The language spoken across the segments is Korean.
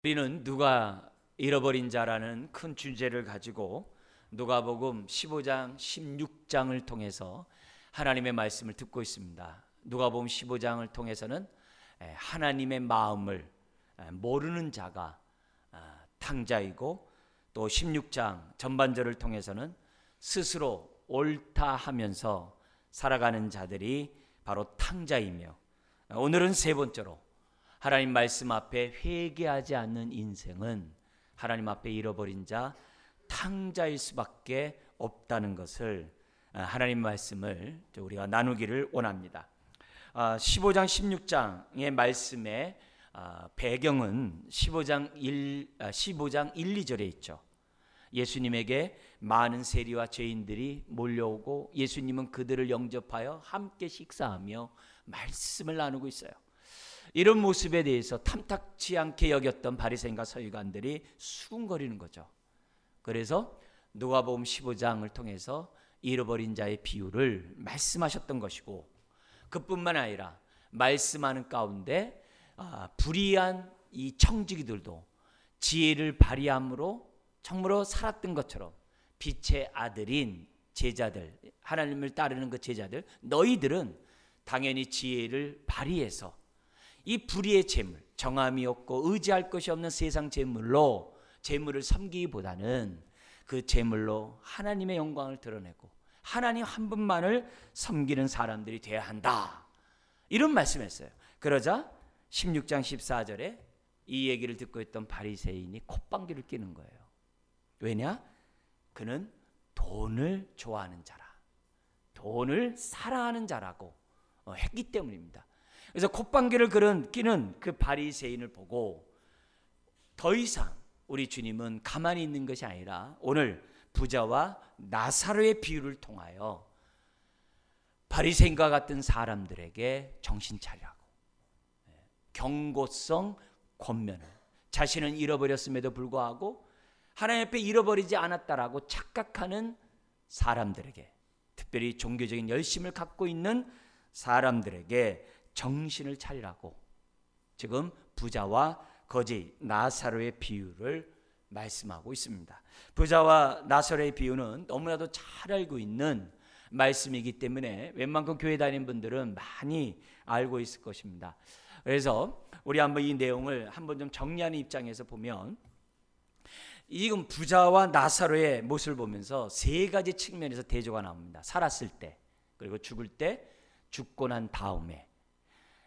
우리는 누가 잃어버린 자라는 큰 주제를 가지고 누가복음 15장, 16장을 통해서 하나님의 말씀을 듣고 있습니다. 누가복음 15장을 통해서는 하나님의 마음을 모르는 자가 탕자이고, 또 16장 전반절을 통해서는 스스로 옳다 하면서 살아가는 자들이 바로 탕자이며, 오늘은 세 번째로 하나님 말씀 앞에 회개하지 않는 인생은 하나님 앞에 잃어버린 자, 탕자일 수밖에 없다는 것을, 하나님 말씀을 우리가 나누기를 원합니다. 15장 16장의 말씀의 배경은 15장 1, 2절에 있죠. 예수님에게 많은 세리와 죄인들이 몰려오고 예수님은 그들을 영접하여 함께 식사하며 말씀을 나누고 있어요. 이런 모습에 대해서 탐탁치 않게 여겼던 바리새인과 서기관들이 수군거리는 거죠. 그래서 누가복음 15장을 통해서 잃어버린 자의 비유를 말씀하셨던 것이고, 그뿐만 아니라 말씀하는 가운데 불의한 이 청지기들도 지혜를 발휘함으로 정말로 살았던 것처럼 빛의 아들인 제자들, 하나님을 따르는 그 제자들, 너희들은 당연히 지혜를 발휘해서 이 불의의 재물, 정함이 없고 의지할 것이 없는 세상 재물로 재물을 섬기기보다는 그 재물로 하나님의 영광을 드러내고 하나님 한 분만을 섬기는 사람들이 되어야 한다, 이런 말씀했어요. 그러자 16장 14절에 이 얘기를 듣고 있던 바리새인이 콧방귀를 뀌는 거예요. 왜냐? 그는 돈을 좋아하는 자라, 돈을 사랑하는 자라고 했기 때문입니다. 그래서 콧방귀를 끼는 그 바리새인을 보고 더 이상 우리 주님은 가만히 있는 것이 아니라 오늘 부자와 나사로의 비유를 통하여 바리새인과 같은 사람들에게 정신 차리라고, 경고성 권면을, 자신은 잃어버렸음에도 불구하고 하나님 앞에 잃어버리지 않았다라고 착각하는 사람들에게, 특별히 종교적인 열심을 갖고 있는 사람들에게 정신을 차리라고 지금 부자와 거지 나사로의 비유를 말씀하고 있습니다. 부자와 나사로의 비유는 너무나도 잘 알고 있는 말씀이기 때문에 웬만큼 교회 다니는 분들은 많이 알고 있을 것입니다. 그래서 우리 한번 이 내용을 한번 좀 정리하는 입장에서 보면, 이건 부자와 나사로의 모습을 보면서 세 가지 측면에서 대조가 나옵니다. 살았을 때, 그리고 죽을 때, 죽고 난 다음에,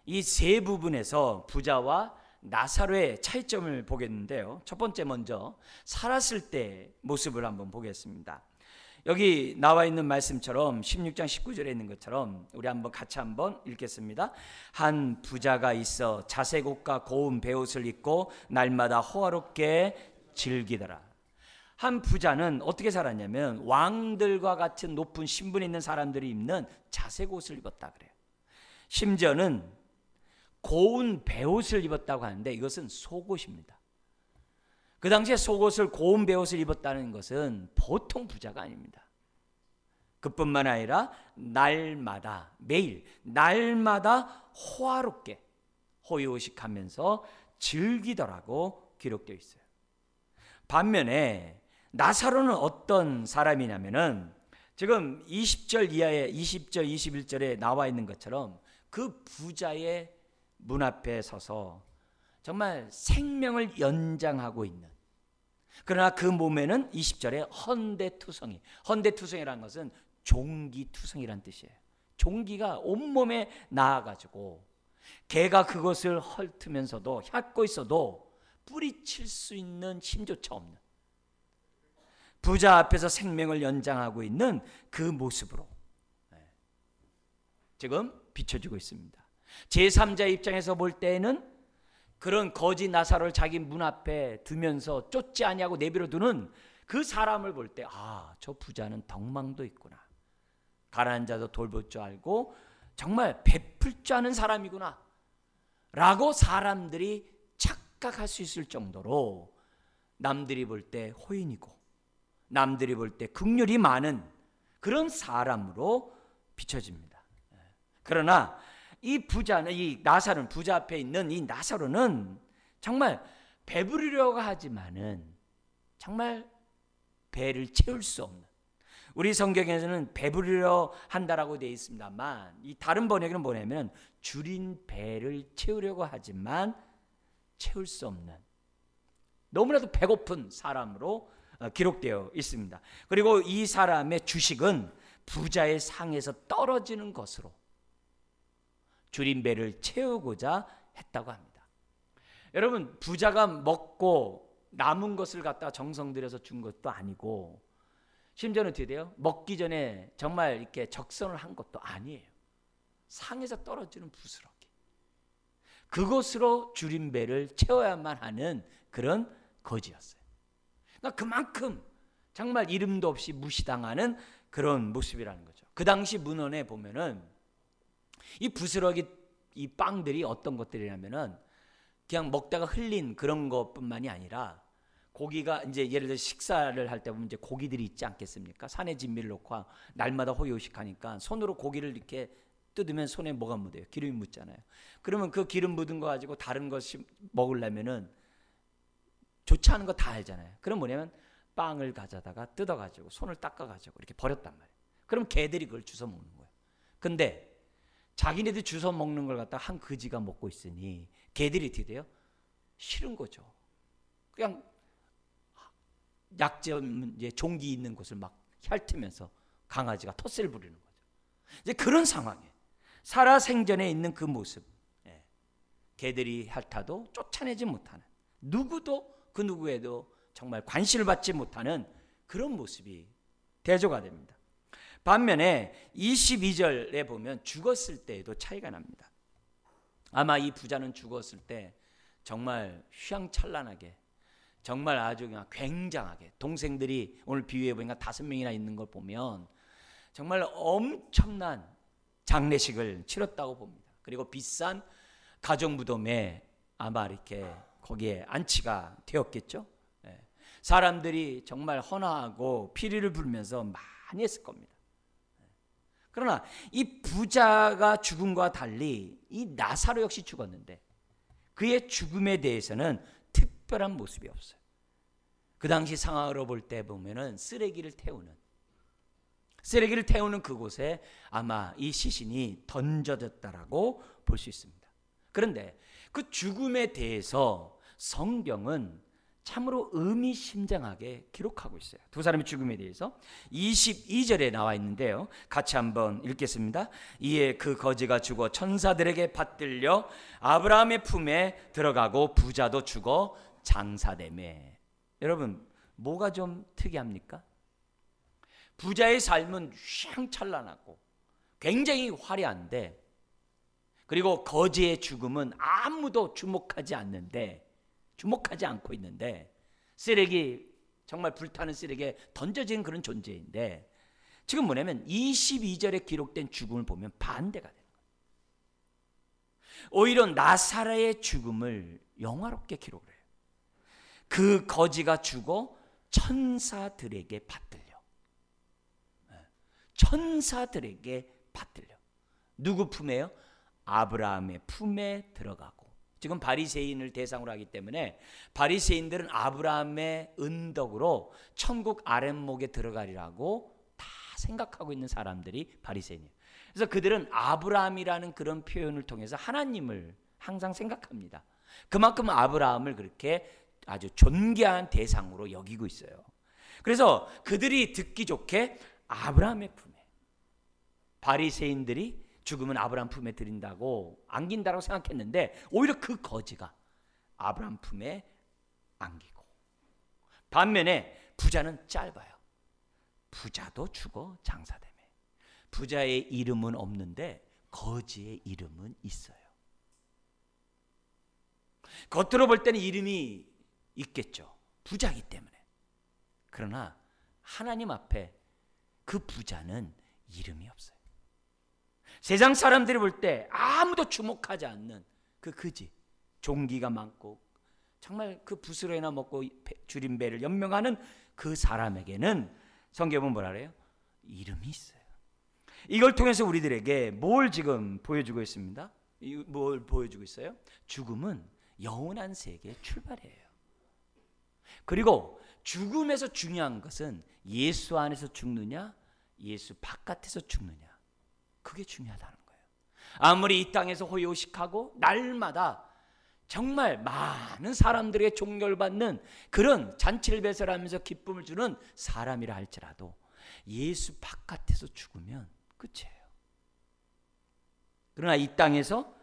이 세 부분에서 부자와 나사로의 차이점을 보겠는데요. 첫 번째, 먼저 살았을 때 모습을 한번 보겠습니다. 여기 나와 있는 말씀처럼 16장 19절에 있는 것처럼 우리 한번 같이 한번 읽겠습니다. 한 부자가 있어 자색 옷과 고운 베옷을 입고 날마다 호화롭게 즐기더라. 한 부자는 어떻게 살았냐면 왕들과 같은 높은 신분이 있는 사람들이 입는 자색 옷을 입었다 그래요. 심지어는 고운 베옷을 입었다고 하는데 이것은 속옷입니다. 그 당시에 속옷을, 고운 베옷을 입었다는 것은 보통 부자가 아닙니다. 그뿐만 아니라 날마다, 매일 날마다 호화롭게 호의호식하면서 즐기더라고 기록되어 있어요. 반면에 나사로는 어떤 사람이냐면은 지금 20절 이하에 20절 21절에 나와 있는 것처럼 그 부자의 문 앞에 서서 정말 생명을 연장하고 있는, 그러나 그 몸에는 20절에 헌대투성이, 헌대투성이라는 것은 종기투성이라는 뜻이에요. 종기가 온몸에 나아가지고 개가 그것을 헐트면서도 핥고 있어도 뿌리칠 수 있는 힘조차 없는 부자 앞에서 생명을 연장하고 있는 그 모습으로 지금 비춰지고 있습니다. 제3자의 입장에서 볼 때에는 그런 거지 나사로를 자기 문 앞에 두면서 쫓지 아니하고 내버려 두는 그 사람을 볼 때, 저 부자는 덕망도 있구나, 가난한 자도 돌볼 줄 알고 정말 베풀 줄 아는 사람이구나 라고 사람들이 착각할 수 있을 정도로 남들이 볼 때 호인이고 남들이 볼 때 긍휼이 많은 그런 사람으로 비춰집니다. 그러나 이 부자는, 이 나사로는, 부자 앞에 있는 이 나사로는 정말 배부르려고 하지만은 정말 배를 채울 수 없는, 우리 성경에서는 배부르려 한다라고 되어 있습니다만 이 다른 번역에는 뭐냐면 줄인 배를 채우려고 하지만 채울 수 없는, 너무나도 배고픈 사람으로 기록되어 있습니다. 그리고 이 사람의 주식은 부자의 상에서 떨어지는 것으로 줄인 배를 채우고자 했다고 합니다. 여러분, 부자가 먹고 남은 것을 갖다가 정성 들여서 준 것도 아니고, 심지어는 어떻게 돼요? 먹기 전에 정말 이렇게 적선을 한 것도 아니에요. 상에서 떨어지는 부스러기, 그것으로 줄인 배를 채워야만 하는 그런 거지였어요. 그러니까 그만큼 정말 이름도 없이 무시당하는 그런 모습이라는 거죠. 그 당시 문헌에 보면은 이 부스러기, 이 빵들이 어떤 것들이냐면은 그냥 먹다가 흘린 그런 것뿐만이 아니라, 고기가 이제 예를 들어 식사를 할 때 보면 이제 고기들이 있지 않겠습니까? 산에 진미를 놓고 날마다 호요식하니까 손으로 고기를 이렇게 뜯으면 손에 뭐가 묻어요? 기름이 묻잖아요. 그러면 그 기름 묻은 거 가지고 다른 것이 먹으려면은 좋지 않은 거 다 알잖아요. 그럼 뭐냐면 빵을 가져다가 뜯어가지고 손을 닦아가지고 이렇게 버렸단 말이에요. 그럼 개들이 그걸 주워 먹는 거예요. 근데 자기네들 주워 먹는 걸 갖다 한 거지가 먹고 있으니 개들이 어떻게 돼요? 싫은 거죠. 그냥 약점, 이제 종기 있는 곳을 막 핥으면서 강아지가 텃세를 부리는 거죠. 이제 그런 상황에 살아생전에 있는 그 모습, 개들이 핥아도 쫓아내지 못하는, 누구도 그 누구에도 정말 관심을 받지 못하는 그런 모습이 대조가 됩니다. 반면에 22절에 보면 죽었을 때에도 차이가 납니다. 아마 이 부자는 죽었을 때 정말 휘황찬란하게, 정말 아주 그냥 굉장하게, 동생들이 오늘 비유해 보니까 5명이나 있는 걸 보면 정말 엄청난 장례식을 치렀다고 봅니다. 그리고 비싼 가족 무덤에 아마 이렇게 거기에 안치가 되었겠죠. 사람들이 정말 헌화하고 피리를 불면서 많이 했을 겁니다. 그러나 이 부자가 죽음과 달리 이 나사로 역시 죽었는데 그의 죽음에 대해서는 특별한 모습이 없어요. 그 당시 상황으로 볼 때 보면은 쓰레기를 태우는 그곳에 아마 이 시신이 던져졌다라고 볼 수 있습니다. 그런데 그 죽음에 대해서 성경은 참으로 의미심장하게 기록하고 있어요. 두 사람의 죽음에 대해서 22절에 나와 있는데요, 같이 한번 읽겠습니다. 이에 그 거지가 죽어 천사들에게 받들려 아브라함의 품에 들어가고 부자도 죽어 장사되매. 여러분, 뭐가 좀 특이합니까? 부자의 삶은 휘황찬란하고 굉장히 화려한데, 그리고 거지의 죽음은 아무도 주목하지 않고 있는데, 쓰레기, 정말 불타는 쓰레기에 던져진 그런 존재인데, 지금 뭐냐면 22절에 기록된 죽음을 보면 반대가 되는 거예요. 오히려 나사로의 죽음을 영화롭게 기록을 해요. 그 거지가 죽어 천사들에게 받들려. 누구 품에요? 아브라함의 품에 들어가고. 지금 바리새인을 대상으로 하기 때문에 바리새인들은 아브라함의 은덕으로 천국 아랫목에 들어가리라고 다 생각하고 있는 사람들이 바리새인이에요. 그래서 그들은 아브라함이라는 그런 표현을 통해서 하나님을 항상 생각합니다. 그만큼 아브라함을 그렇게 아주 존귀한 대상으로 여기고 있어요. 그래서 그들이 듣기 좋게 아브라함의 품에, 바리새인들이 죽으면 아브라함 품에 들인다고 안긴다고 생각했는데 오히려 그 거지가 아브라함 품에 안기고, 반면에 부자는 짧아요. 부자도 죽어 장사되매. 부자의 이름은 없는데 거지의 이름은 있어요. 겉으로 볼 때는 이름이 있겠죠, 부자이기 때문에. 그러나 하나님 앞에 그 부자는 이름이 없어요. 세상 사람들이 볼 때 아무도 주목하지 않는 그 거지, 종기가 많고 정말 그 부스러기나 먹고 줄인 배를 연명하는 그 사람에게는 성경은 뭐라 그래요? 이름이 있어요. 이걸 통해서 우리들에게 뭘 지금 보여주고 있습니다? 뭘 보여주고 있어요? 죽음은 영원한 세계의 출발이에요. 그리고 죽음에서 중요한 것은 예수 안에서 죽느냐, 예수 바깥에서 죽느냐. 그게 중요하다는 거예요. 아무리 이 땅에서 호요식하고 날마다 정말 많은 사람들에게 존경받는 그런 잔치를 배설하면서 기쁨을 주는 사람이라 할지라도 예수 바깥에서 죽으면 끝이에요. 그러나 이 땅에서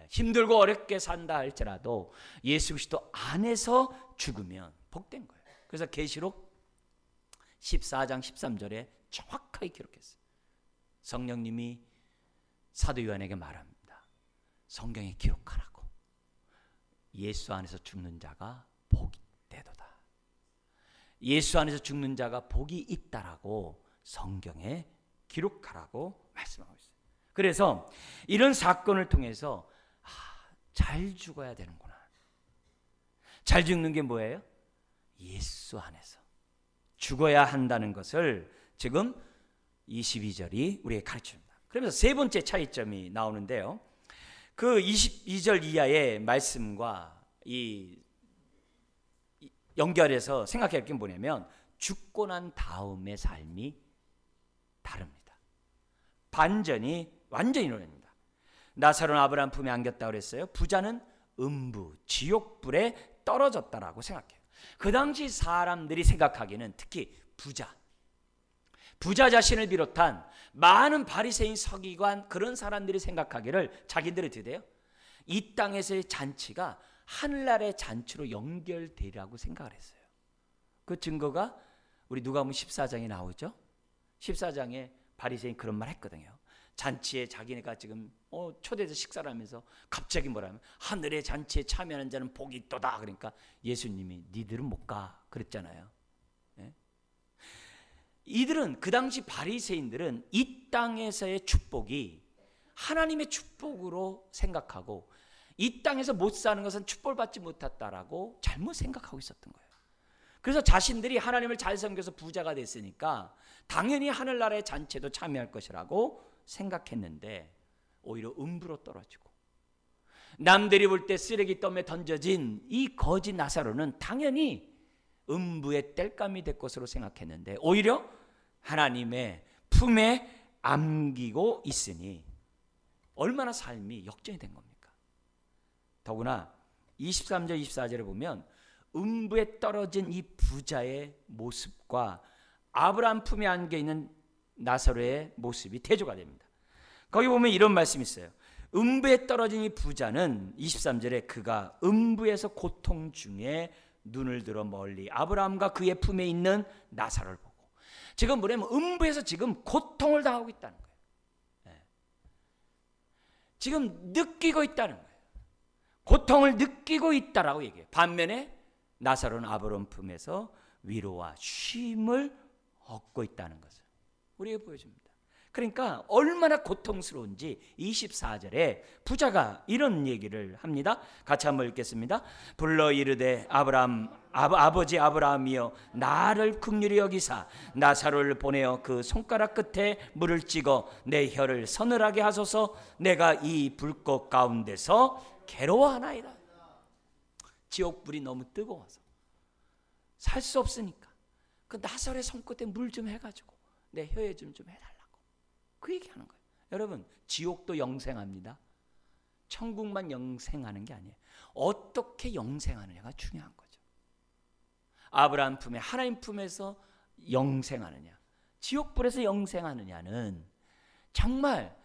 힘들고 어렵게 산다 할지라도 예수 그리스도 안에서 죽으면 복된 거예요. 그래서 계시록 14장 13절에 정확하게 기록했어요. 성령님이 사도 요한에게 말합니다. 성경에 기록하라고. 예수 안에서 죽는 자가 복이 되도다. 예수 안에서 죽는 자가 복이 있다라고 성경에 기록하라고 말씀하고 있어요. 그래서 이런 사건을 통해서 잘 죽어야 되는구나. 잘 죽는 게 뭐예요? 예수 안에서 죽어야 한다는 것을 지금 22절이 우리에게 가르쳐줍니다. 그러면서 세 번째 차이점이 나오는데요. 그 22절 이하의 말씀과 이 연결해서 생각해야 할 게 뭐냐면 죽고 난 다음의 삶이 다릅니다. 반전이 완전히 일어납니다. 나사로는 아브라함 품에 안겼다고 그랬어요. 부자는 음부, 지옥불에 떨어졌다라고 생각해요. 그 당시 사람들이 생각하기에는 특히 부자 자신을 비롯한 많은 바리새인 서기관 그런 사람들이 생각하기를 자기들이 드대요. 이 땅에서의 잔치가 하늘나라의 잔치로 연결되리라고 생각을 했어요. 그 증거가 우리 누가복음 14장에 나오죠. 14장에 바리새인 그런 말 했거든요. 잔치에 자기네가 지금 초대해서 식사를 하면서 갑자기 뭐라면 하늘의 잔치에 참여하는 자는 복이 있도다. 그러니까 예수님이 니들은 못 가 그랬잖아요. 예? 이들은 그 당시 바리새인들은 이 땅에서의 축복이 하나님의 축복으로 생각하고 이 땅에서 못 사는 것은 축복을 받지 못했다라고 잘못 생각하고 있었던 거예요. 그래서 자신들이 하나님을 잘 섬겨서 부자가 됐으니까 당연히 하늘나라의 잔치에도 참여할 것이라고 생각했는데 오히려 음부로 떨어지고 남들이 볼 때 쓰레기 더미에 던져진 이 거지 나사로는 당연히 음부의 땔감이 될 것으로 생각했는데 오히려 하나님의 품에 안기고 있으니 얼마나 삶이 역전이 된 겁니까? 더구나 23절 24절에 보면 음부에 떨어진 이 부자의 모습과 아브라함 품에 안겨있는 나사로의 모습이 대조가 됩니다. 거기 보면 이런 말씀이 있어요. 음부에 떨어진 이 부자는 23절에 그가 음부에서 고통 중에 눈을 들어 멀리 아브라함과 그의 품에 있는 나사로를 보고 지금 뭐냐면 음부에서 지금 고통을 당하고 있다는 거예요. 지금 느끼고 있다는 거예요. 고통을 느끼고 있다라고 얘기해요. 반면에 나사로는 아브라함 품에서 위로와 쉼을 얻고 있다는 것을 우리에게 보여줍니다. 그러니까 얼마나 고통스러운지 24절에 부자가 이런 얘기를 합니다. 같이 한번 읽겠습니다. 불러 이르되 아버지 아브라함이여 나를 긍휼히 여기사 나사로를 보내어 그 손가락 끝에 물을 찍어 내 혀를 서늘하게 하소서 내가 이 불꽃 가운데서 괴로워하나이다. 지옥불이 너무 뜨거워서 살 수 없으니까 그 나사로의 손끝에 물 좀 해가지고 내 혀에 좀 해달라고 그 얘기하는 거예요. 여러분 지옥도 영생합니다. 천국만 영생하는 게 아니에요. 어떻게 영생하느냐가 중요한 거죠. 아브라함 품에 하나님 품에서 영생하느냐 지옥불에서 영생하느냐는 정말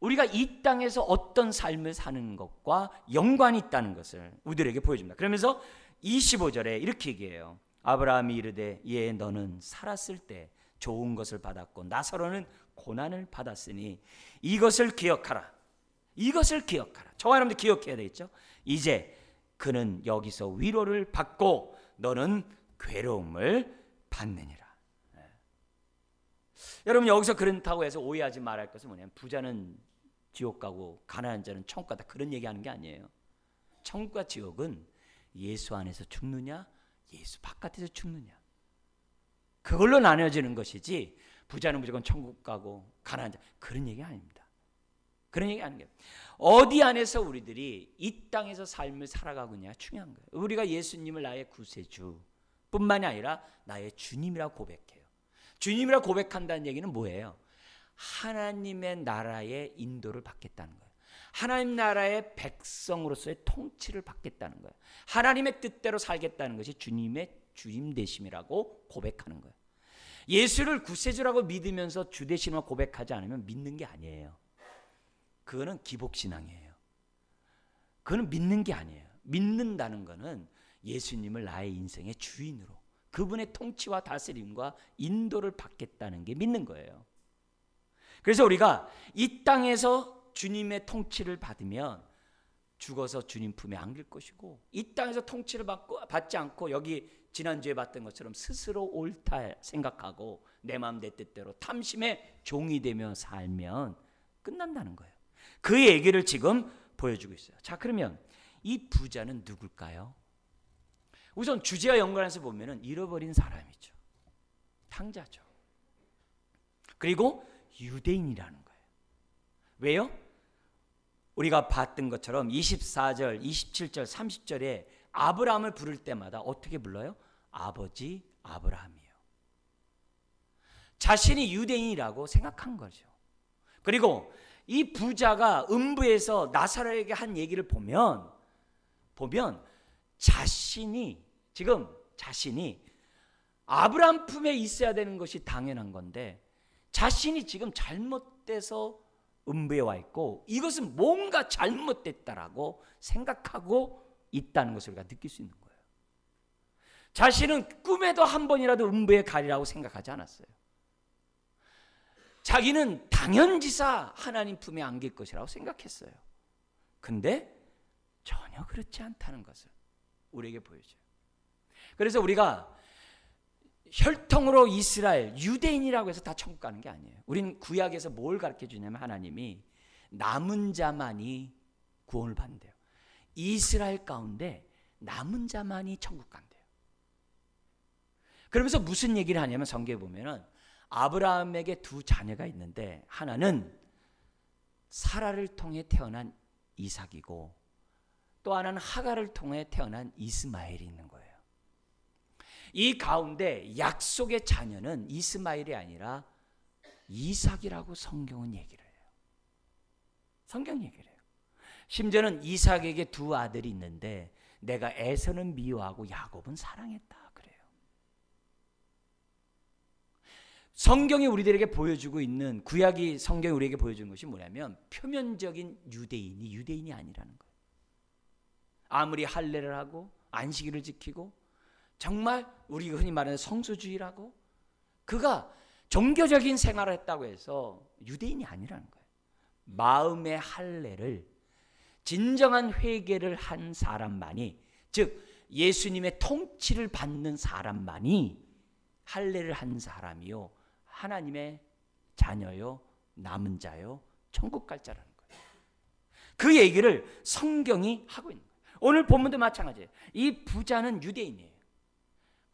우리가 이 땅에서 어떤 삶을 사는 것과 연관이 있다는 것을 우리들에게 보여줍니다. 그러면서 25절에 이렇게 얘기해요. 아브라함이 이르되 예 너는 살았을 때 좋은 것을 받았고 나사로는 고난을 받았으니 이것을 기억하라. 이것을 기억하라. 저와 여러분들 기억해야 되겠죠. 이제 그는 여기서 위로를 받고 너는 괴로움을 받느니라. 여러분 여기서 그렇다고 해서 오해하지 말할 것은 뭐냐면 부자는 지옥 가고 가난한 자는 천국 가다 그런 얘기하는 게 아니에요. 천국과 지옥은 예수 안에서 죽느냐 예수 바깥에서 죽느냐 그걸로 나눠지는 것이지 부자는 무조건 천국 가고 가난한 자 그런 얘기 아닙니다. 그런 얘기 아닌 게 어디 안에서 우리들이 이 땅에서 삶을 살아가고 있냐 중요한 거예요. 우리가 예수님을 나의 구세주 뿐만이 아니라 나의 주님이라고 고백해요. 주님이라고 고백한다는 얘기는 뭐예요? 하나님의 나라의 인도를 받겠다는 거예요. 하나님 나라의 백성으로서의 통치를 받겠다는 거예요. 하나님의 뜻대로 살겠다는 것이 주님의 주임 되심이라고 고백하는 거예요. 예수를 구세주라고 믿으면서 주 되심을 고백하지 않으면 믿는 게 아니에요. 그거는 기복신앙이에요. 그거는 믿는 게 아니에요. 믿는다는 거는 예수님을 나의 인생의 주인으로, 그분의 통치와 다스림과 인도를 받겠다는 게 믿는 거예요. 그래서 우리가 이 땅에서 주님의 통치를 받으면 죽어서 주님 품에 안길 것이고, 이 땅에서 통치를 받지 않고 여기 지난주에 봤던 것처럼 스스로 옳다 생각하고 내 마음 내 뜻대로 탐심의 종이 되며 살면 끝난다는 거예요. 그 얘기를 지금 보여주고 있어요. 자, 그러면 이 부자는 누굴까요? 우선 주제와 연관해서 보면은 잃어버린 사람이죠. 탕자죠. 그리고 유대인이라는 거예요. 왜요? 우리가 봤던 것처럼 24절, 27절, 30절에 아브라함을 부를 때마다 어떻게 불러요? 아버지 아브라함이에요. 자신이 유대인이라고 생각한 거죠. 그리고 이 부자가 음부에서 나사로에게 한 얘기를 보면 자신이 아브라함 품에 있어야 되는 것이 당연한 건데 자신이 지금 잘못돼서 음부에 와 있고 이것은 뭔가 잘못됐다라고 생각하고 있다는 것을 우리가 느낄 수 있는 거예요. 자신은 꿈에도 한 번이라도 음부에 가리라고 생각하지 않았어요. 자기는 당연지사 하나님 품에 안길 것이라고 생각했어요. 근데 전혀 그렇지 않다는 것을 우리에게 보여줘요. 그래서 우리가 혈통으로 이스라엘, 유대인이라고 해서 다 천국 가는 게 아니에요. 우리는 구약에서 뭘 가르쳐 주냐면 하나님이 남은 자만이 구원을 받는대요. 이스라엘 가운데 남은 자만이 천국 간대요. 그러면서 무슨 얘기를 하냐면 성경에 보면은 아브라함에게 두 자녀가 있는데 하나는 사라를 통해 태어난 이삭이고 또 하나는 하갈을 통해 태어난 이스마엘이 있는 거예요. 이 가운데 약속의 자녀는 이스마엘이 아니라 이삭이라고 성경은 얘기를 해요. 성경 얘기를 해요. 심지어는 이삭에게 두 아들이 있는데 내가 에서는 미워하고 야곱은 사랑했다 그래요. 성경이 우리들에게 보여주고 있는, 구약이 성경이 우리에게 보여주는 것이 뭐냐면 표면적인 유대인이 유대인이 아니라는 거예요. 아무리 할례를 하고 안식일을 지키고 정말 우리가 흔히 말하는 성수주의라고 그가 종교적인 생활을 했다고 해서 유대인이 아니라는 거예요. 마음의 할례를, 진정한 회개를 한 사람만이, 즉 예수님의 통치를 받는 사람만이 할례를 한 사람이요 하나님의 자녀요 남은 자요 천국 갈 자라는 거예요. 그 얘기를 성경이 하고 있는 거예요. 오늘 본문도 마찬가지예요. 이 부자는 유대인이에요.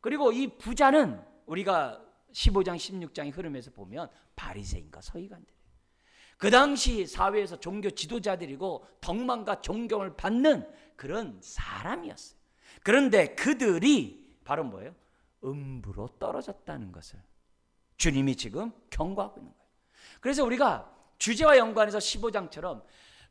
그리고 이 부자는 우리가 15장 16장의 흐름에서 보면 바리새인과 서기관들이에요. 그 당시 사회에서 종교 지도자들이고 덕망과 존경을 받는 그런 사람이었어요. 그런데 그들이 바로 뭐예요? 음부로 떨어졌다는 것을 주님이 지금 경고하고 있는 거예요. 그래서 우리가 주제와 연관해서 15장처럼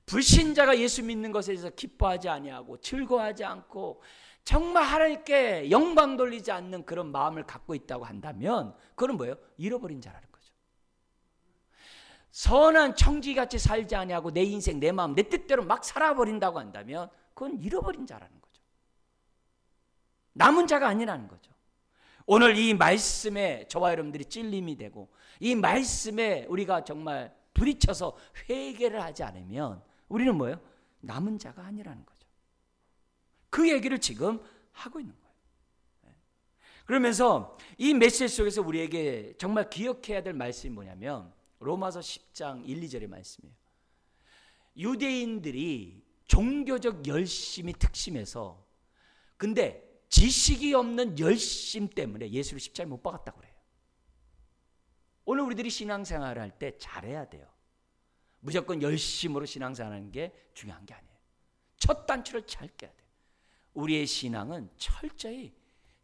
불신자가 예수 믿는 것에 대해서 기뻐하지 아니하고 즐거워하지 않고 정말 하나님께 영광 돌리지 않는 그런 마음을 갖고 있다고 한다면 그건 뭐예요? 잃어버린 자라는 거죠. 선한 청지기같이 살지 아니하고 내 인생 내 마음 내 뜻대로 막 살아버린다고 한다면 그건 잃어버린 자라는 거죠. 남은 자가 아니라는 거죠. 오늘 이 말씀에 저와 여러분들이 찔림이 되고 이 말씀에 우리가 정말 부딪혀서 회개를 하지 않으면 우리는 뭐예요? 남은 자가 아니라는 거죠. 그 얘기를 지금 하고 있는 거예요. 그러면서 이 메시지 속에서 우리에게 정말 기억해야 될 말씀이 뭐냐면 로마서 10장 1, 2절의 말씀이에요. 유대인들이 종교적 열심이 특심해서 근데 지식이 없는 열심 때문에 예수를 십자가에 못 박았다고 그래요. 오늘 우리들이 신앙생활을 할 때 잘해야 돼요. 무조건 열심으로 신앙생활하는 게 중요한 게 아니에요. 첫 단추를 잘 깨야 돼요. 우리의 신앙은 철저히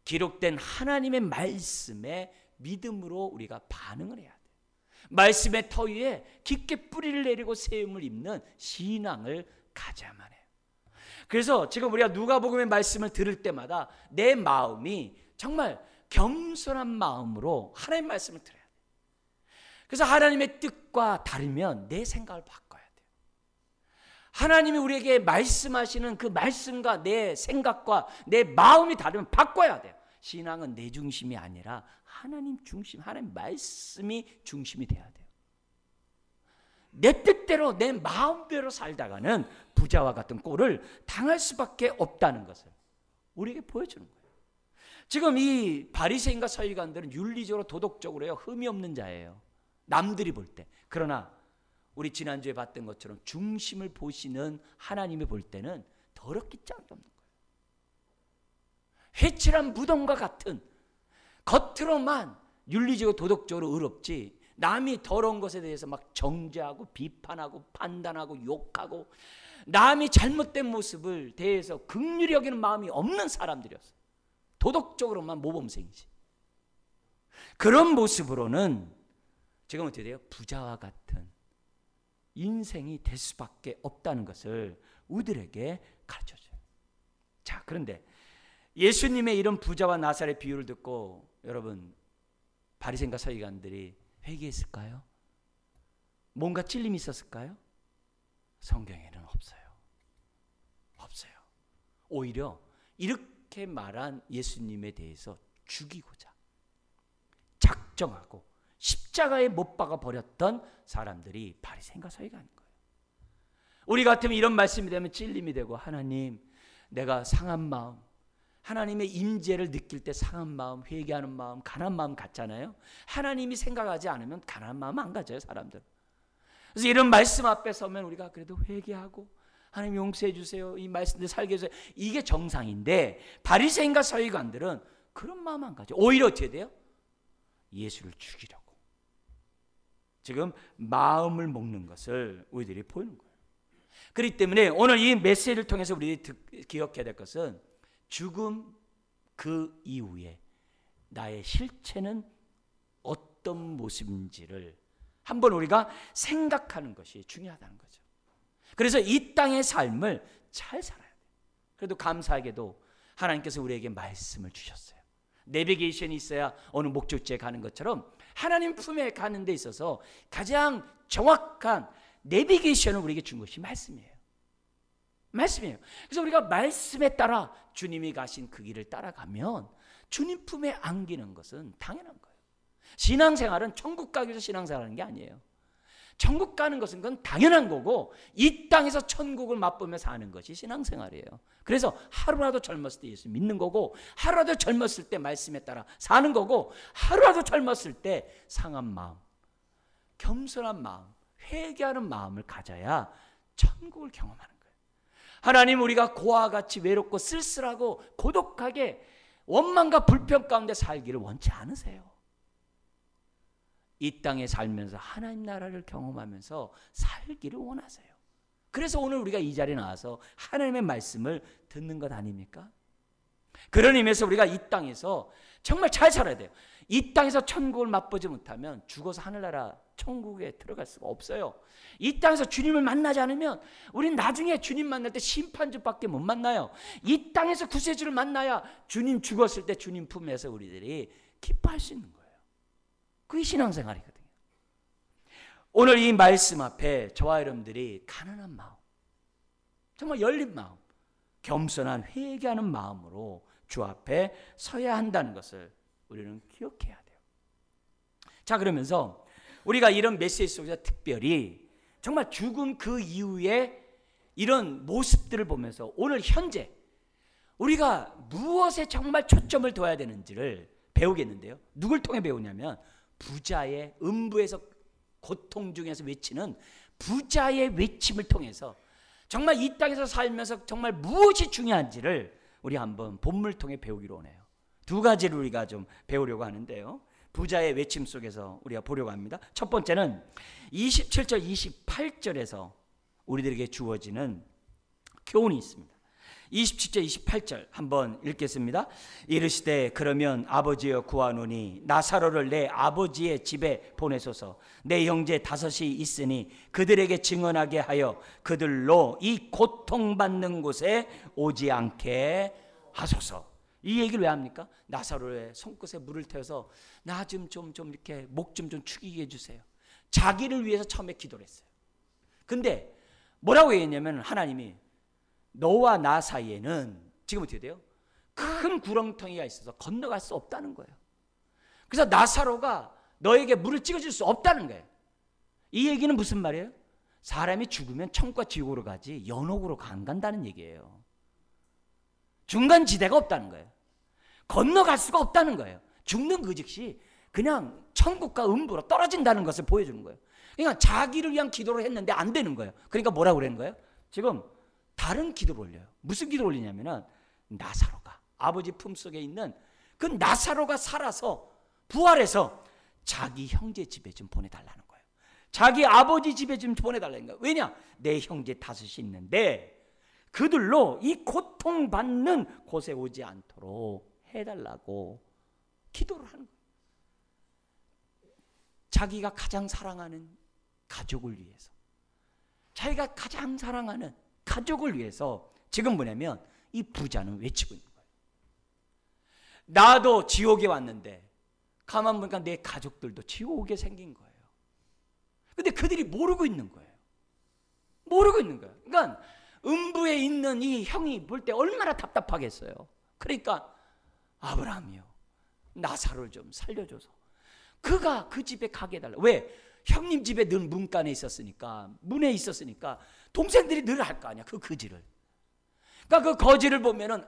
기록된 하나님의 말씀에 믿음으로 우리가 반응을 해야 돼요. 말씀의 터 위에 깊게 뿌리를 내리고 세움을 입는 신앙을 가져야만 해요. 그래서 지금 우리가 누가복음의 말씀을 들을 때마다 내 마음이 정말 겸손한 마음으로 하나님의 말씀을 들어야 돼요. 그래서 하나님의 뜻과 다르면 내 생각을 바꿔야 돼요. 하나님이 우리에게 말씀하시는 그 말씀과 내 생각과 내 마음이 다르면 바꿔야 돼요. 신앙은 내 중심이 아니라 하나님 중심, 하나님 말씀이 중심이 돼야 돼요. 내 뜻대로 내 마음대로 살다가는 부자와 같은 꼴을 당할 수밖에 없다는 것을 우리에게 보여주는 거예요. 지금 이 바리새인과 서기관들은 윤리적으로 도덕적으로요 흠이 없는 자예요. 남들이 볼 때. 그러나 우리 지난주에 봤던 것처럼 중심을 보시는 하나님이 볼 때는 더럽기 짝이 없는 거예요. 회칠한 무덤과 같은 겉으로만 윤리적으로 도덕적으로 의롭지 남이 더러운 것에 대해서 막 정죄하고 비판하고 판단하고 욕하고 남이 잘못된 모습을 대해서 긍휼히 여기는 마음이 없는 사람들이었어요. 도덕적으로만 모범생이지. 그런 모습으로는 지금 어떻게 돼요? 부자와 같은 인생이 될 수밖에 없다는 것을 우리들에게 가르쳐줘요. 자, 그런데 예수님의 이런 부자와 나사렛 비유를 듣고 여러분 바리새인과 서기관들이 회개했을까요? 뭔가 찔림이 있었을까요? 성경에는 없어요. 없어요. 오히려 이렇게 말한 예수님에 대해서 죽이고자 작정하고 십자가에 못 박아 버렸던 사람들이 바리새인과 서기관인 거예요. 우리 같으면 이런 말씀이 되면 찔림이 되고 하나님 내가 상한 마음 하나님의 임재를 느낄 때 상한 마음, 회개하는 마음, 가난한 마음 갖잖아요. 하나님이 생각하지 않으면 가난한 마음 안 가져요, 사람들. 그래서 이런 말씀 앞에 서면 우리가 그래도 회개하고 하나님 용서해 주세요. 이 말씀들 살게 해주세요. 이게 정상인데 바리새인과 서기관들은 그런 마음 안 가져. 오히려 어떻게 돼요? 예수를 죽이려고. 지금 마음을 먹는 것을 우리들이 보이는 거예요. 그렇기 때문에 오늘 이 메시지를 통해서 우리들이 기억해야 될 것은 죽음 그 이후에 나의 실체는 어떤 모습인지를 한번 우리가 생각하는 것이 중요하다는 거죠. 그래서 이 땅의 삶을 잘 살아야 돼요. 그래도 감사하게도 하나님께서 우리에게 말씀을 주셨어요. 내비게이션이 있어야 어느 목적지에 가는 것처럼 하나님 품에 가는 데 있어서 가장 정확한 내비게이션을 우리에게 준 것이 말씀이에요. 말씀이에요. 그래서 우리가 말씀에 따라 주님이 가신 그 길을 따라가면 주님 품에 안기는 것은 당연한 거예요. 신앙생활은 천국 가기 위해서 신앙생활하는 게 아니에요. 천국 가는 것은 그건 당연한 거고 이 땅에서 천국을 맛보며 사는 것이 신앙생활이에요. 그래서 하루라도 젊었을 때 예수 믿는 거고 하루라도 젊었을 때 말씀에 따라 사는 거고 하루라도 젊었을 때 상한 마음, 겸손한 마음, 회개하는 마음을 가져야 천국을 경험하는 거예요. 하나님 우리가 고아와 같이 외롭고 쓸쓸하고 고독하게 원망과 불평 가운데 살기를 원치 않으세요. 이 땅에 살면서 하나님 나라를 경험하면서 살기를 원하세요. 그래서 오늘 우리가 이 자리에 나와서 하나님의 말씀을 듣는 것 아닙니까? 그런 의미에서 우리가 이 땅에서 정말 잘 살아야 돼요. 이 땅에서 천국을 맛보지 못하면 죽어서 하늘나라 천국에 들어갈 수가 없어요. 이 땅에서 주님을 만나지 않으면 우리는 나중에 주님 만날 때 심판주밖에 못 만나요. 이 땅에서 구세주를 만나야 주님 죽었을 때 주님 품에서 우리들이 기뻐할 수 있는 거예요. 그게 신앙생활이거든요. 오늘 이 말씀 앞에 저와 여러분들이 가난한 마음, 정말 열린 마음, 겸손한 회개하는 마음으로 주 앞에 서야 한다는 것을 우리는 기억해야 돼요. 자, 그러면서 우리가 이런 메시지 속에서 특별히 정말 죽음 그 이후에 이런 모습들을 보면서 오늘 현재 우리가 무엇에 정말 초점을 둬야 되는지를 배우겠는데요. 누굴 통해 배우냐면 부자의 음부에서 고통 중에서 외치는 부자의 외침을 통해서 정말 이 땅에서 살면서 정말 무엇이 중요한지를 우리 한번 본문을 통해 배우기로 하네요. 두 가지를 우리가 좀 배우려고 하는데요. 부자의 외침 속에서 우리가 보려고 합니다. 첫 번째는 27절 28절에서 우리들에게 주어지는 교훈이 있습니다. 27절 28절 한번 읽겠습니다. 이르시되 그러면 아버지여 구하노니 나사로를 내 아버지의 집에 보내소서. 내 형제 5이 있으니 그들에게 증언하게 하여 그들로 이 고통받는 곳에 오지 않게 하소서. 이 얘기를 왜 합니까? 나사로의 손끝에 물을 태워서 나 좀 이렇게 목 좀 축이게 해주세요. 자기를 위해서 처음에 기도를 했어요. 근데 뭐라고 얘기했냐면 하나님이 너와 나 사이에는 지금 어떻게 돼요? 큰 구렁텅이가 있어서 건너갈 수 없다는 거예요. 그래서 나사로가 너에게 물을 찍어줄 수 없다는 거예요. 이 얘기는 무슨 말이에요? 사람이 죽으면 천국과 지옥으로 가지 연옥으로 안 간다는 얘기예요. 중간지대가 없다는 거예요. 건너갈 수가 없다는 거예요. 죽는 그 즉시 그냥 천국과 음부로 떨어진다는 것을 보여주는 거예요. 그러니까 자기를 위한 기도를 했는데 안 되는 거예요. 그러니까 뭐라고 그러는 거예요? 지금 다른 기도를 올려요. 무슨 기도를 올리냐면은 나사로가 아버지 품속에 있는 그 나사로가 살아서 부활해서 자기 형제 집에 좀 보내달라는 거예요. 자기 아버지 집에 좀 보내달라는 거예요. 왜냐? 내 형제 5이 있는데 그들로 이 고통받는 곳에 오지 않도록 해달라고 기도를 하는 거예요. 자기가 가장 사랑하는 가족을 위해서, 자기가 가장 사랑하는 가족을 위해서 지금 뭐냐면 이 부자는 외치고 있는 거예요. 나도 지옥에 왔는데 가만 보니까 내 가족들도 지옥에 생긴 거예요. 근데 그들이 모르고 있는 거예요. 모르고 있는 거예요. 그러니까 음부에 있는 이 형이 볼 때 얼마나 답답하겠어요. 그러니까 아브라함이요, 나사로를 좀 살려줘서 그가 그 집에 가게 해달라. 왜? 형님 집에 늘 문간에 있었으니까, 문에 있었으니까 동생들이 늘 할 거 아니야, 그 거지를. 그러니까 그 거지를 보면은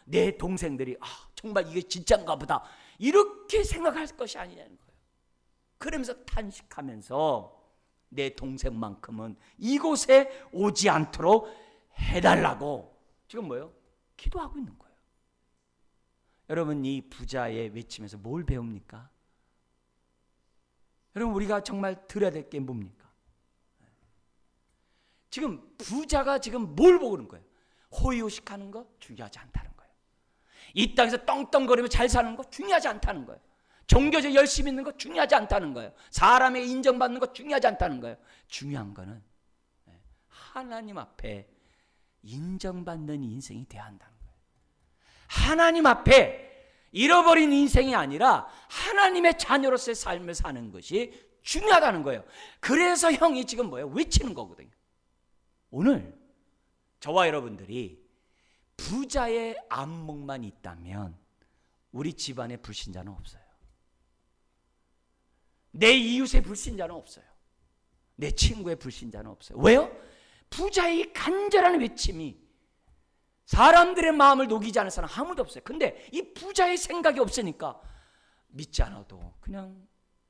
내 동생들이 정말 이게 진짜인가 보다 이렇게 생각할 것이 아니냐는 거예요. 그러면서 탄식하면서 내 동생만큼은 이곳에 오지 않도록 해달라고 지금 뭐예요? 기도하고 있는 거예요. 여러분, 이 부자의 외침에서 뭘 배웁니까? 여러분, 우리가 정말 들어야 될 게 뭡니까? 지금 부자가 지금 뭘 보고 있는 거예요? 호의호식하는 거 중요하지 않다는 거예요. 이 땅에서 떵떵거리며 잘 사는 거 중요하지 않다는 거예요. 종교적 열심히 있는 거 중요하지 않다는 거예요. 사람에게 인정받는 거 중요하지 않다는 거예요. 중요한 거는 하나님 앞에 인정받는 인생이 돼야 한다는 거예요. 하나님 앞에 잃어버린 인생이 아니라 하나님의 자녀로서의 삶을 사는 것이 중요하다는 거예요. 그래서 형이 지금 뭐예요? 외치는 거거든요. 오늘 저와 여러분들이 부자의 안목만 있다면 우리 집안에 불신자는 없어요. 내 이웃의 불신자는 없어요. 내 친구의 불신자는 없어요. 왜요? 부자의 간절한 외침이 사람들의 마음을 녹이지 않을 사람 아무도 없어요. 근데 이 부자의 생각이 없으니까 믿지 않아도 그냥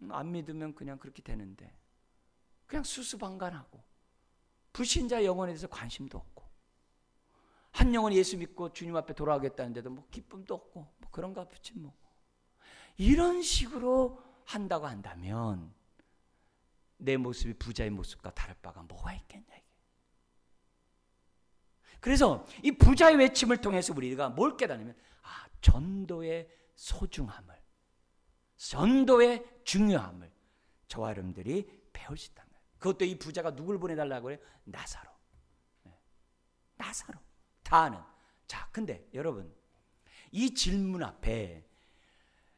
안 믿으면 그냥 그렇게 되는데 그냥 수수방관하고 불신자 영혼에 대해서 관심도 없고 한 영혼 예수 믿고 주님 앞에 돌아가겠다는데도 뭐 기쁨도 없고 뭐 그런가 보지 뭐 이런 식으로 한다고 한다면 내 모습이 부자의 모습과 다를 바가 뭐가 있겠냐. 그래서 이 부자의 외침을 통해서 우리가 뭘 깨닫냐면 전도의 소중함을, 전도의 중요함을 저와 여러분들이 배울 수 있다는 거예요. 그것도 이 부자가 누굴 보내달라고 그래요? 나사로. 나사로. 다 아는. 자, 근데 여러분, 이 질문 앞에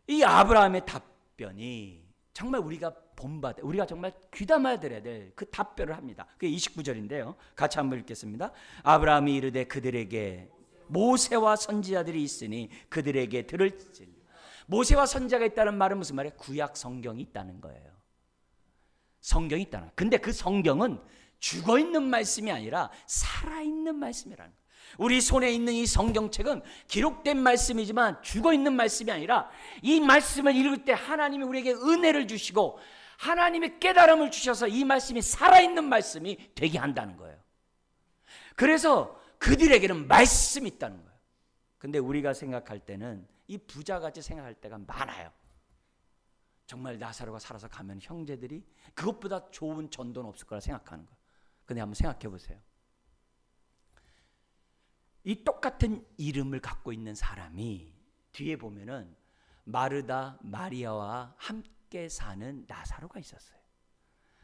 이 아브라함의 답변이 정말 우리가 본받아, 우리가 정말 귀담아 들어야 될 그 답변을 합니다. 그게 29절인데요. 같이 한번 읽겠습니다. 아브라함이 이르되 그들에게 모세와 선지자들이 있으니 그들에게 들을지니. 모세와 선지자가 있다는 말은 무슨 말이에요? 구약 성경이 있다는 거예요. 성경이 있다는 거예요. 근데 그 성경은 죽어있는 말씀이 아니라 살아있는 말씀이라는 거예요. 우리 손에 있는 이 성경책은 기록된 말씀이지만 죽어있는 말씀이 아니라 이 말씀을 읽을 때 하나님이 우리에게 은혜를 주시고 하나님의 깨달음을 주셔서 이 말씀이 살아있는 말씀이 되게 한다는 거예요. 그래서 그들에게는 말씀이 있다는 거예요. 근데 우리가 생각할 때는 이 부자같이 생각할 때가 많아요. 정말 나사로가 살아서 가면 형제들이 그것보다 좋은 전도는 없을 거라 생각하는 거예요. 근데 한번 생각해 보세요. 이 똑같은 이름을 갖고 있는 사람이 뒤에 보면은 마르다 마리아와 함께 사는 나사로가 있었어요.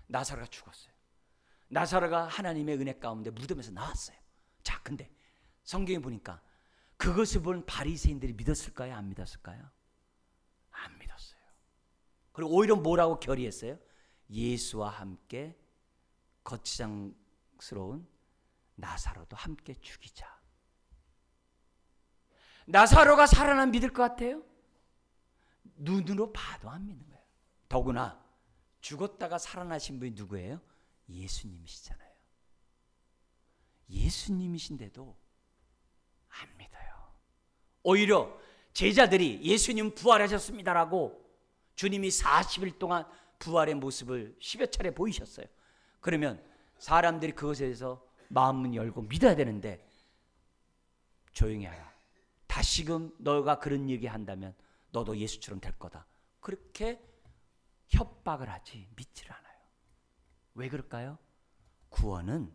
나사로가 죽었어요. 나사로가 하나님의 은혜 가운데 무덤에서 나왔어요. 자, 근데 성경에 보니까 그것을 본 바리새인들이 믿었을까요? 안 믿었을까요? 안 믿었어요. 그리고 오히려 뭐라고 결의했어요? 예수와 함께 거추장스러운 나사로도 함께 죽이자. 나사로가 살아난 믿을 것 같아요? 눈으로 봐도 안 믿는 거예요. 더구나 죽었다가 살아나신 분이 누구예요? 예수님이시잖아요. 예수님이신데도 안 믿어요. 오히려 제자들이 예수님 부활하셨습니다라고 주님이 40일 동안 부활의 모습을 10여 차례 보이셨어요. 그러면 사람들이 그것에 대해서 마음문 열고 믿어야 되는데 조용히 하라. 다시금 너가 그런 얘기한다면 너도 예수처럼 될 거다. 그렇게 협박을 하지 믿지를 않아요. 왜 그럴까요? 구원은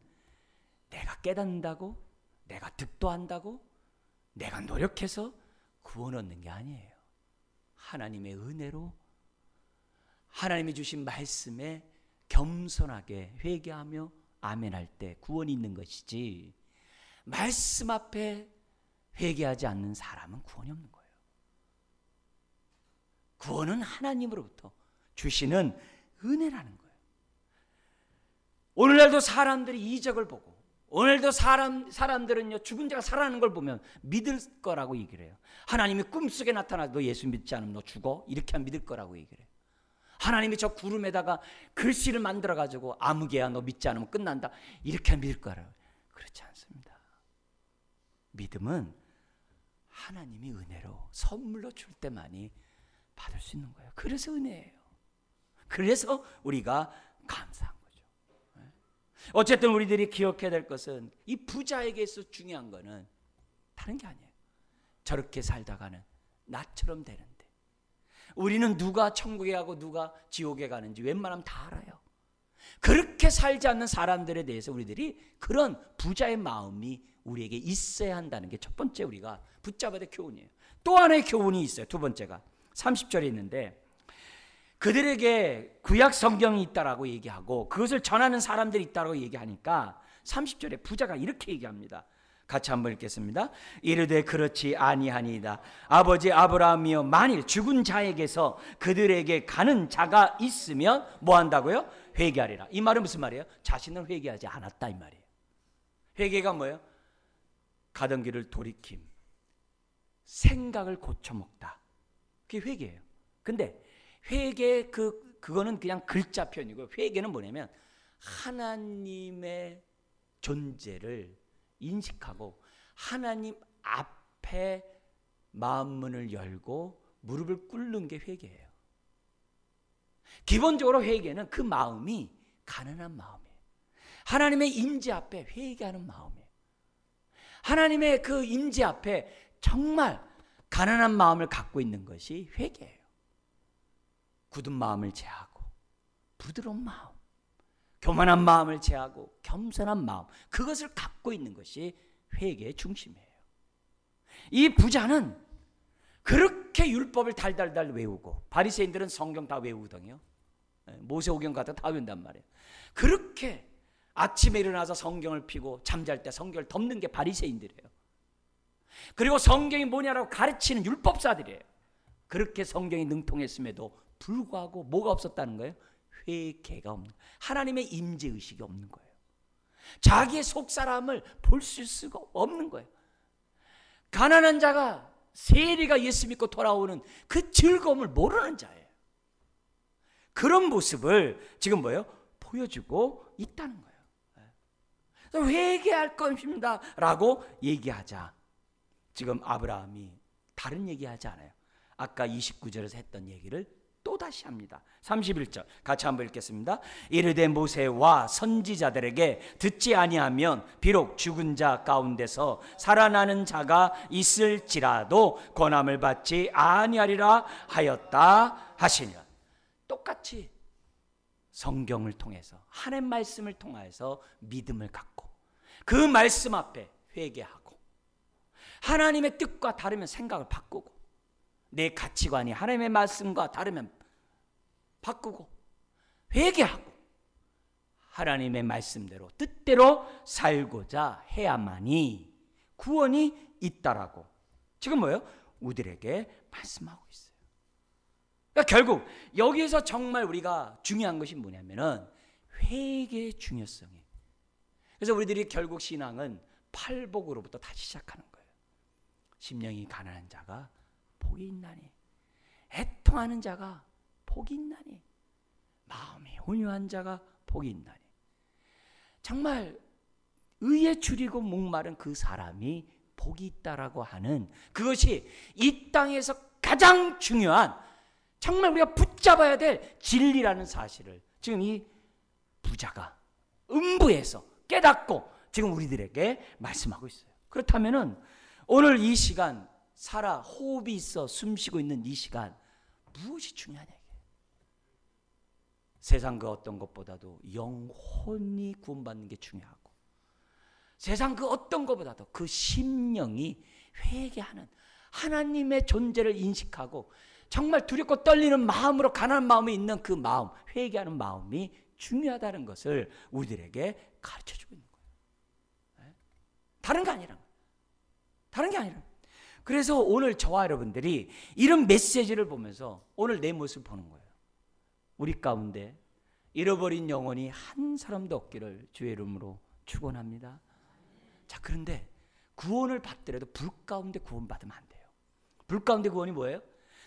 내가 깨닫는다고, 내가 득도한다고, 내가 노력해서 구원 얻는 게 아니에요. 하나님의 은혜로 하나님이 주신 말씀에 겸손하게 회개하며 아멘할 때 구원이 있는 것이지, 말씀 앞에 회개하지 않는 사람은 구원이 없는 거예요. 구원은 하나님으로부터 주시는 은혜라는 거예요. 오늘날도 사람들이 이적을 보고, 오늘도 사람들은요, 죽은 자가 살아나는 걸 보면 믿을 거라고 얘기를 해요. 하나님이 꿈속에 나타나도 너 예수 믿지 않으면 너 죽어? 이렇게 하면 믿을 거라고 얘기를 해요. 하나님이 저 구름에다가 글씨를 만들어가지고 아무개야 너 믿지 않으면 끝난다, 이렇게 하면 믿을 거라고. 그렇지 않습니다. 믿음은 하나님이 은혜로 선물로 줄 때만이 받을 수 있는 거예요. 그래서 은혜예요. 그래서 우리가 감사한 거죠. 어쨌든 우리들이 기억해야 될 것은 이 부자에게서 중요한 거는 다른 게 아니에요. 저렇게 살다가는 나처럼 되는데, 우리는 누가 천국에 가고 누가 지옥에 가는지 웬만하면 다 알아요. 그렇게 살지 않는 사람들에 대해서 우리들이 그런 부자의 마음이 우리에게 있어야 한다는 게 첫 번째 우리가 붙잡아야 될 교훈이에요. 또 하나의 교훈이 있어요. 두 번째가 30절에 있는데, 그들에게 구약 성경이 있다라고 얘기하고 그것을 전하는 사람들이 있다라고 얘기하니까 30절에 부자가 이렇게 얘기합니다. 같이 한번 읽겠습니다. 이르되 그렇지 아니하니이다. 아버지 아브라함이여, 만일 죽은 자에게서 그들에게 가는 자가 있으면 뭐 한다고요? 회개하리라. 이 말은 무슨 말이에요? 자신을 회개하지 않았다 이 말이에요. 회개가 뭐예요? 가던 길을 돌이킴, 생각을 고쳐먹다. 그게 회개예요. 근데 회개 그거는 그냥 글자 표현이고, 회개는 뭐냐면 하나님의 존재를 인식하고 하나님 앞에 마음문을 열고 무릎을 꿇는 게 회개예요. 기본적으로 회개는 그 마음이 가난한 마음이에요. 하나님의 임재 앞에 회개하는 마음이에요. 하나님의 그 임재 앞에 정말 가난한 마음을 갖고 있는 것이 회개예요. 굳은 마음을 제하고 부드러운 마음, 교만한 마음을 제하고 겸손한 마음, 그것을 갖고 있는 것이 회개의 중심이에요. 이 부자는 그렇게 율법을 달달달 외우고, 바리새인들은 성경 다 외우거든요. 모세오경 같은 다 외운단 말이에요. 그렇게 아침에 일어나서 성경을 펴고 잠잘 때 성경을 덮는 게 바리새인들이에요. 그리고 성경이 뭐냐라고 가르치는 율법사들이에요. 그렇게 성경이 능통했음에도 불구하고 뭐가 없었다는 거예요? 회개가 없는 거예요. 하나님의 임재의식이 없는 거예요. 자기의 속사람을 볼 수가 없는 거예요. 가난한 자가, 세리가 예수 믿고 돌아오는 그 즐거움을 모르는 자예요. 그런 모습을 지금 뭐예요? 보여주고 있다는 거예요. 그래서 회개할 것입니다 라고 얘기하자, 지금 아브라함이 다른 얘기하지 않아요. 아까 29절에서 했던 얘기를 또다시 합니다. 31절 같이 한번 읽겠습니다. 이르되 모세와 선지자들에게 듣지 아니하면 비록 죽은 자 가운데서 살아나는 자가 있을지라도 권함을 받지 아니하리라 하였다 하시니라. 똑같이 성경을 통해서, 하나님 말씀을 통해서 믿음을 갖고 그 말씀 앞에 회개하고 하나님의 뜻과 다르면 생각을 바꾸고, 내 가치관이 하나님의 말씀과 다르면 바꾸고, 회개하고 하나님의 말씀대로 뜻대로 살고자 해야만이 구원이 있다라고 지금 뭐예요? 우리들에게 말씀하고 있어요. 그러니까 결국 여기에서 정말 우리가 중요한 것이 뭐냐면은 회개의 중요성이에요. 그래서 우리들이 결국 신앙은 팔복으로부터 다시 시작하는 거예요. 심령이 가난한 자가 복이 있나니, 애통하는 자가 복이 있나니, 마음이 온유한 자가 복이 있나니. 정말 의에 줄이고 목마른 그 사람이 복이 있다라고 하는 그것이 이 땅에서 가장 중요한, 정말 우리가 붙잡아야 될 진리라는 사실을 지금 이 부자가 음부에서 깨닫고 지금 우리들에게 말씀하고 있어요. 그렇다면은 오늘 이 시간 살아 호흡이 있어 숨쉬고 있는 이 시간 무엇이 중요하냐? 세상 그 어떤 것보다도 영혼이 구원받는 게 중요하고, 세상 그 어떤 것보다도 그 심령이 회개하는 하나님의 존재를 인식하고 정말 두렵고 떨리는 마음으로 가난한 마음이 있는 그 마음, 회개하는 마음이 중요하다는 것을 우리들에게 가르쳐주고 있는 거예요. 다른 게 아니라, 다른 게 아니라. 그래서 오늘 저와 여러분들이 이런 메시지를 보면서 오늘 내 모습을 보는 거예요. 우리 가운데 잃어버린 영혼이 한 사람도 없기를 주의 이름으로 축원합니다. 자, 그런데 구원을 받더라도 불 가운데 구원받으면 안 돼요. 불 가운데 구원이 뭐예요?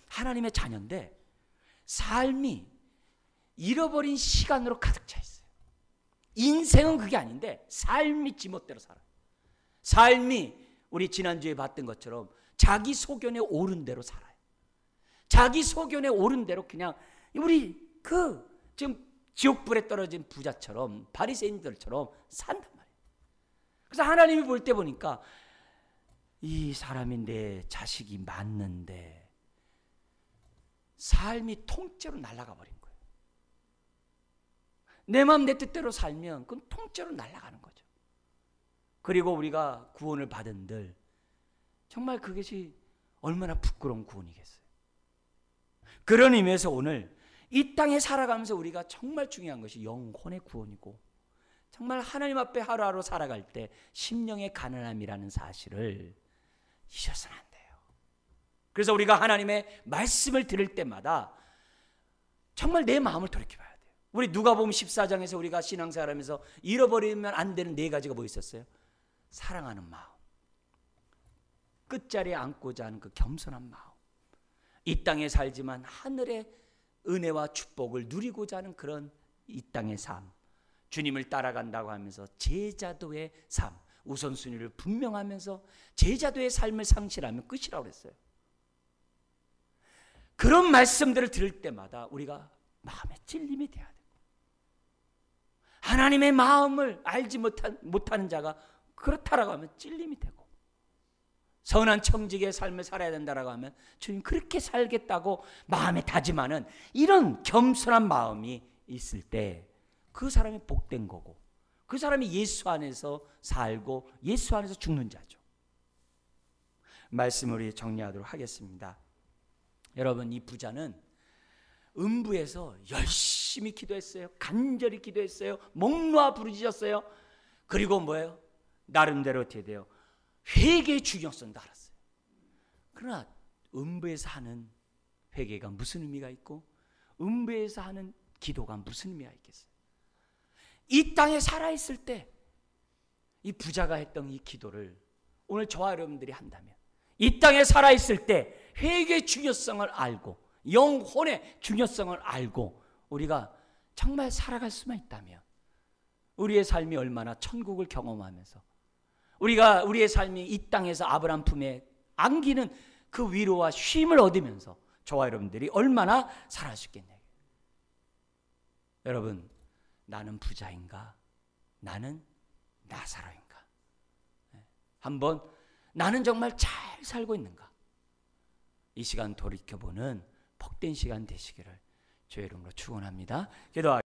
하나님의 자녀인데 삶이 잃어버린 시간으로 가득 차 있어요. 인생은 그게 아닌데 삶이 지멋대로 살아요. 삶이 우리 지난주에 봤던 것처럼 자기 소견에 오른 대로 살아요. 자기 소견에 오른 대로 그냥 우리 지금 지옥불에 떨어진 부자처럼 바리새인들처럼 산단 말이에요. 그래서 하나님이 볼 때 보니까 이 사람이 내 자식이 맞는데 삶이 통째로 날아가 버린 거예요. 내 마음 내 뜻대로 살면 그건 통째로 날아가는 거죠. 그리고 우리가 구원을 받은들 정말 그것이 얼마나 부끄러운 구원이겠어요. 그런 의미에서 오늘 이 땅에 살아가면서 우리가 정말 중요한 것이 영혼의 구원이고, 정말 하나님 앞에 하루하루 살아갈 때 심령의 가난함이라는 사실을 잊어서는 안 돼요. 그래서 우리가 하나님의 말씀을 들을 때마다 정말 내 마음을 돌이켜봐야 돼요. 우리 누가복음 14장에서 우리가 신앙생활하면서 잃어버리면 안 되는 4가지가 뭐 있었어요? 사랑하는 마음, 끝자리에 앉고자 하는 그 겸손한 마음, 이 땅에 살지만 하늘의 은혜와 축복을 누리고자 하는 그런 이 땅의 삶, 주님을 따라간다고 하면서 제자도의 삶, 우선순위를 분명하면서 제자도의 삶을 상실하면 끝이라고 그랬어요. 그런 말씀들을 들을 때마다 우리가 마음에 찔림이 돼야 돼요. 하나님의 마음을 알지 못하는 자가 그렇다라고 하면 찔림이 되고, 선한 청지기의 삶을 살아야 된다라고 하면 주님 그렇게 살겠다고 마음에 다짐하는 이런 겸손한 마음이 있을 때 그 사람이 복된 거고, 그 사람이 예수 안에서 살고 예수 안에서 죽는 자죠. 말씀을 우리 정리하도록 하겠습니다. 여러분, 이 부자는 음부에서 열심히 기도했어요. 간절히 기도했어요. 목 놓아 부르짖었어요. 그리고 뭐예요? 나름대로 어떻게 돼요? 회개의 중요성도 알았어요. 그러나 음부에서 하는 회개가 무슨 의미가 있고 음부에서 하는 기도가 무슨 의미가 있겠어요? 이 땅에 살아있을 때 이 부자가 했던 이 기도를 오늘 저와 여러분들이 한다면, 이 땅에 살아있을 때 회개의 중요성을 알고 영혼의 중요성을 알고 우리가 정말 살아갈 수만 있다면 우리의 삶이 얼마나 천국을 경험하면서 우리의 삶이 이 땅에서 아브라함 품에 안기는 그 위로와 쉼을 얻으면서 저와 여러분들이 얼마나 살아갈 수 있겠냐고요. 여러분, 나는 부자인가? 나는 나사로인가? 한번 나는 정말 잘 살고 있는가? 이 시간 돌이켜보는 복된 시간 되시기를 주의 이름으로 축원합니다. 기도하겠습니다.